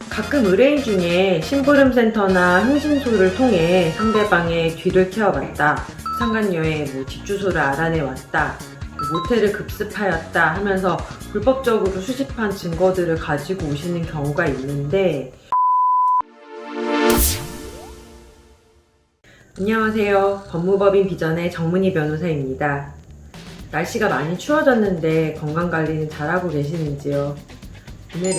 가끔 의뢰인 중에 심부름센터나 흥신소를 통해 상대방의 뒤를 캐어봤다, 상간녀의 집 주소를 알아내왔다, 모텔을 급습하였다 하면서 불법적으로 수집한 증거들을 가지고 오시는 경우가 있는데, 안녕하세요. 법무법인 비전의 정문희 변호사입니다. 날씨가 많이 추워졌는데 건강관리는 잘하고 계시는지요? 오늘은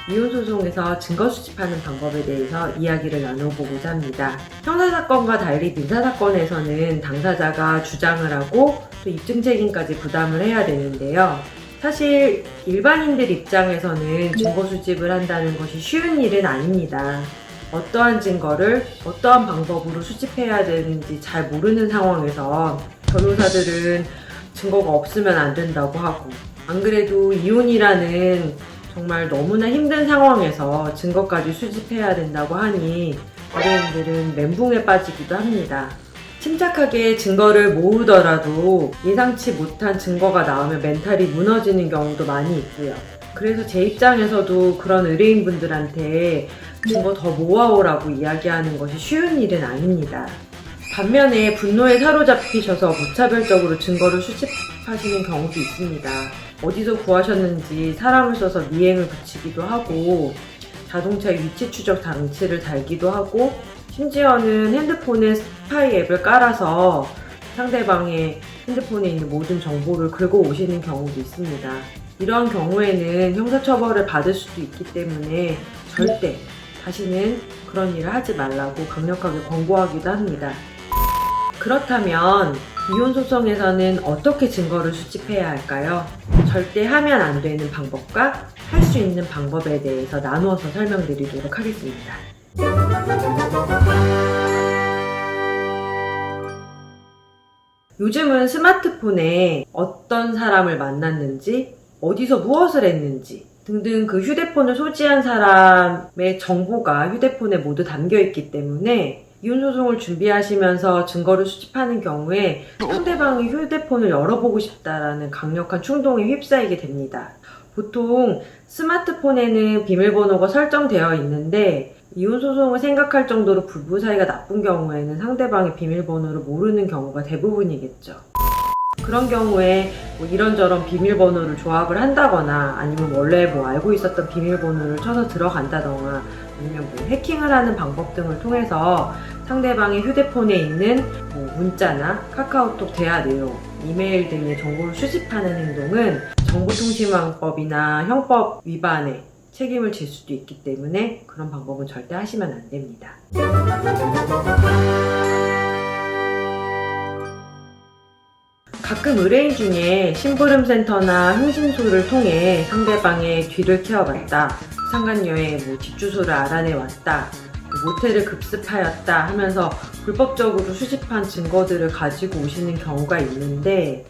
이혼소송에서 증거 수집하는 방법에 대해서 이야기를 나눠보고자 합니다. 형사사건과 달리 민사사건에서는 당사자가 주장을 하고 또 입증 책임까지 부담을 해야 되는데요. 사실 일반인들 입장에서는 증거 수집을 한다는 것이 쉬운 일은 아닙니다. 어떠한 증거를 어떠한 방법으로 수집해야 되는지 잘 모르는 상황에서 변호사들은 증거가 없으면 안 된다고 하고, 안 그래도 이혼이라는 정말 너무나 힘든 상황에서 증거까지 수집해야 된다고 하니 의뢰인들은 멘붕에 빠지기도 합니다. 침착하게 증거를 모으더라도 예상치 못한 증거가 나오면 멘탈이 무너지는 경우도 많이 있고요. 그래서 제 입장에서도 그런 의뢰인분들한테 증거 더 모아오라고 이야기하는 것이 쉬운 일은 아닙니다. 반면에 분노에 사로잡히셔서 무차별적으로 증거를 수집하시는 경우도 있습니다. 어디서 구하셨는지 사람을 써서 미행을 붙이기도 하고, 자동차의 위치 추적 장치를 달기도 하고, 심지어는 핸드폰에 스파이 앱을 깔아서 상대방의 핸드폰에 있는 모든 정보를 긁어 오시는 경우도 있습니다. 이러한 경우에는 형사처벌을 받을 수도 있기 때문에 절대 다시는 그런 일을 하지 말라고 강력하게 권고하기도 합니다. 그렇다면 이혼소송에서는 어떻게 증거를 수집해야 할까요? 절대 하면 안 되는 방법과 할 수 있는 방법에 대해서 나누어서 설명드리도록 하겠습니다. 요즘은 스마트폰에 어떤 사람을 만났는지, 어디서 무엇을 했는지 등등 그 휴대폰을 소지한 사람의 정보가 휴대폰에 모두 담겨 있기 때문에 이혼소송을 준비하시면서 증거를 수집하는 경우에 상대방의 휴대폰을 열어보고 싶다라는 강력한 충동에 휩싸이게 됩니다. 보통 스마트폰에는 비밀번호가 설정되어 있는데, 이혼소송을 생각할 정도로 부부 사이가 나쁜 경우에는 상대방의 비밀번호를 모르는 경우가 대부분이겠죠. 그런 경우에 이런저런 비밀번호를 조합을 한다거나, 아니면 원래 알고 있었던 비밀번호를 쳐서 들어간다거나, 아니면 해킹을 하는 방법 등을 통해서 상대방의 휴대폰에 있는 문자나 카카오톡 대화 내용, 이메일 등의 정보를 수집하는 행동은 정보통신망법이나 형법 위반에 책임을 질 수도 있기 때문에 그런 방법은 절대 하시면 안 됩니다. 가끔 의뢰인 중에 심부름센터나 흥신소를 통해 상대방의 뒤를 캐어봤다, 상간녀의 집 주소를 알아내왔다, 모텔을 급습하였다 하면서 불법적으로 수집한 증거들을 가지고 오시는 경우가 있는데,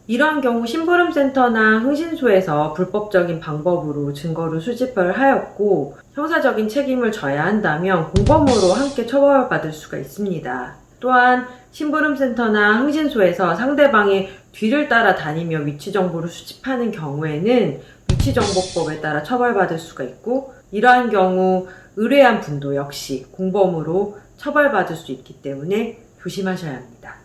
이러한 경우 심부름센터나 흥신소에서 불법적인 방법으로 증거를 수집을 하였고 형사적인 책임을 져야 한다면 공범으로 함께 처벌받을 수가 있습니다. 또한 심부름센터나 흥신소에서 상대방의 뒤를 따라 다니며 위치 정보를 수집하는 경우에는 위치정보법에 따라 처벌받을 수가 있고, 이러한 경우 의뢰한 분도 역시 공범으로 처벌받을 수 있기 때문에 조심하셔야 합니다.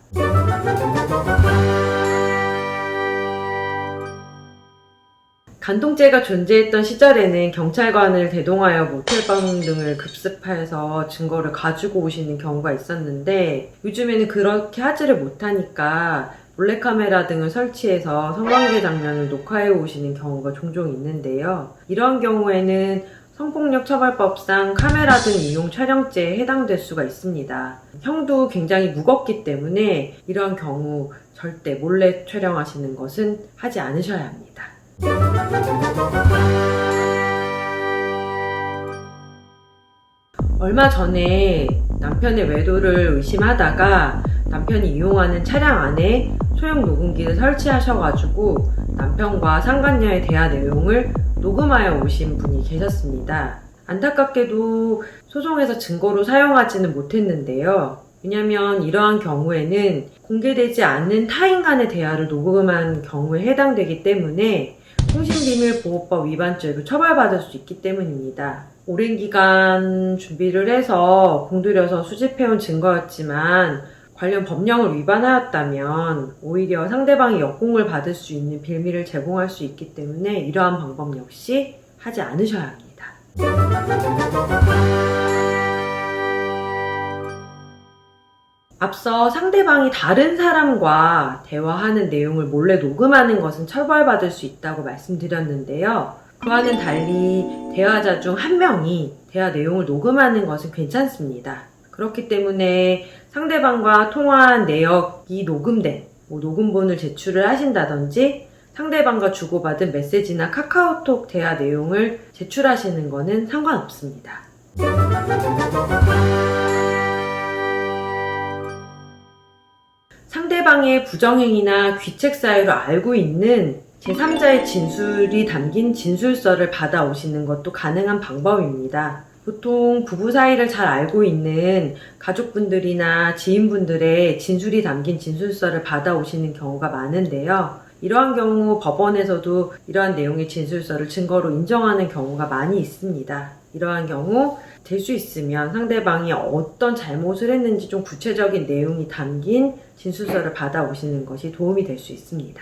간통죄가 존재했던 시절에는 경찰관을 대동하여 모텔방 등을 급습해서 증거를 가지고 오시는 경우가 있었는데, 요즘에는 그렇게 하지를 못하니까 몰래카메라 등을 설치해서 성관계 장면을 녹화해 오시는 경우가 종종 있는데요. 이런 경우에는 성폭력 처벌법상 카메라 등 이용 촬영죄에 해당될 수가 있습니다. 형도 굉장히 무겁기 때문에 이런 경우 절대 몰래 촬영하시는 것은 하지 않으셔야 합니다. 얼마 전에 남편의 외도를 의심하다가 남편이 이용하는 차량 안에 소형 녹음기를 설치하셔가지고 남편과 상간녀의 대화 내용을 녹음하여 오신 분이 계셨습니다. 안타깝게도 소송에서 증거로 사용하지는 못했는데요. 왜냐면 이러한 경우에는 공개되지 않는 타인 간의 대화를 녹음한 경우에 해당되기 때문에 통신비밀보호법 위반죄로 처벌받을 수 있기 때문입니다. 오랜 기간 준비를 해서 공들여서 수집해온 증거였지만 관련 법령을 위반하였다면 오히려 상대방이 역공을 받을 수 있는 빌미를 제공할 수 있기 때문에 이러한 방법 역시 하지 않으셔야 합니다. 앞서 상대방이 다른 사람과 대화하는 내용을 몰래 녹음하는 것은 처벌받을 수 있다고 말씀드렸는데요. 그와는 달리 대화자 중 한 명이 대화 내용을 녹음하는 것은 괜찮습니다. 그렇기 때문에 상대방과 통화한 내역이 녹음된 녹음본을 제출을 하신다든지 상대방과 주고받은 메시지나 카카오톡 대화 내용을 제출하시는 것은 상관없습니다. 상대방의 부정행위나 귀책 사유를 알고 있는 제3자의 진술이 담긴 진술서를 받아오시는 것도 가능한 방법입니다. 보통 부부 사이를 잘 알고 있는 가족분들이나 지인분들의 진술이 담긴 진술서를 받아오시는 경우가 많은데요. 이러한 경우 법원에서도 이러한 내용의 진술서를 증거로 인정하는 경우가 많이 있습니다. 이러한 경우 될 수 있으면 상대방이 어떤 잘못을 했는지 좀 구체적인 내용이 담긴 진술서를 받아오시는 것이 도움이 될 수 있습니다.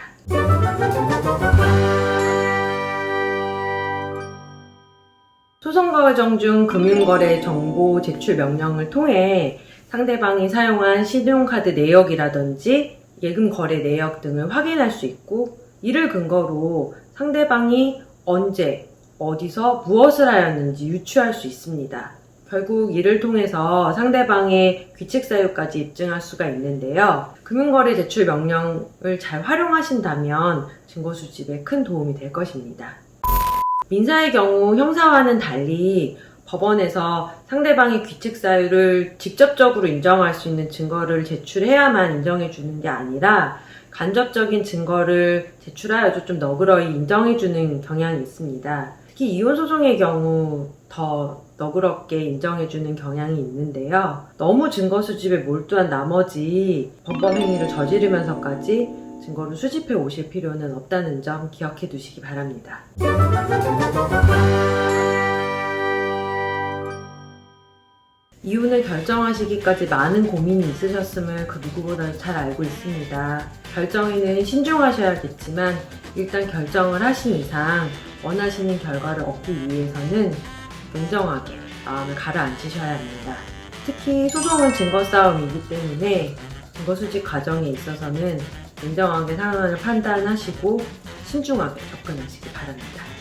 소송 과정 중 금융거래 정보 제출 명령을 통해 상대방이 사용한 신용카드 내역이라든지 예금 거래 내역 등을 확인할 수 있고, 이를 근거로 상대방이 언제, 어디서 무엇을 하였는지 유추할 수 있습니다. 결국 이를 통해서 상대방의 귀책 사유까지 입증할 수가 있는데요. 금융거래 제출 명령을 잘 활용하신다면 증거 수집에 큰 도움이 될 것입니다. 민사의 경우 형사와는 달리 법원에서 상대방의 귀책 사유를 직접적으로 인정할 수 있는 증거를 제출해야만 인정해 주는 게 아니라 간접적인 증거를 제출하여도 좀 너그러이 인정해 주는 경향이 있습니다. 특히 이혼 소송의 경우 더 너그럽게 인정해 주는 경향이 있는데요. 너무 증거 수집에 몰두한 나머지 범법 행위를 저지르면서까지 증거를 수집해 오실 필요는 없다는 점 기억해 두시기 바랍니다. 이혼을 결정하시기까지 많은 고민이 있으셨음을 그 누구보다 잘 알고 있습니다. 결정에는 신중하셔야겠지만 일단 결정을 하신 이상 원하시는 결과를 얻기 위해서는 냉정하게 마음을 가라앉히셔야 합니다. 특히 소송은 증거 싸움이기 때문에 증거 수집 과정에 있어서는 냉정하게 상황을 판단하시고 신중하게 접근하시기 바랍니다.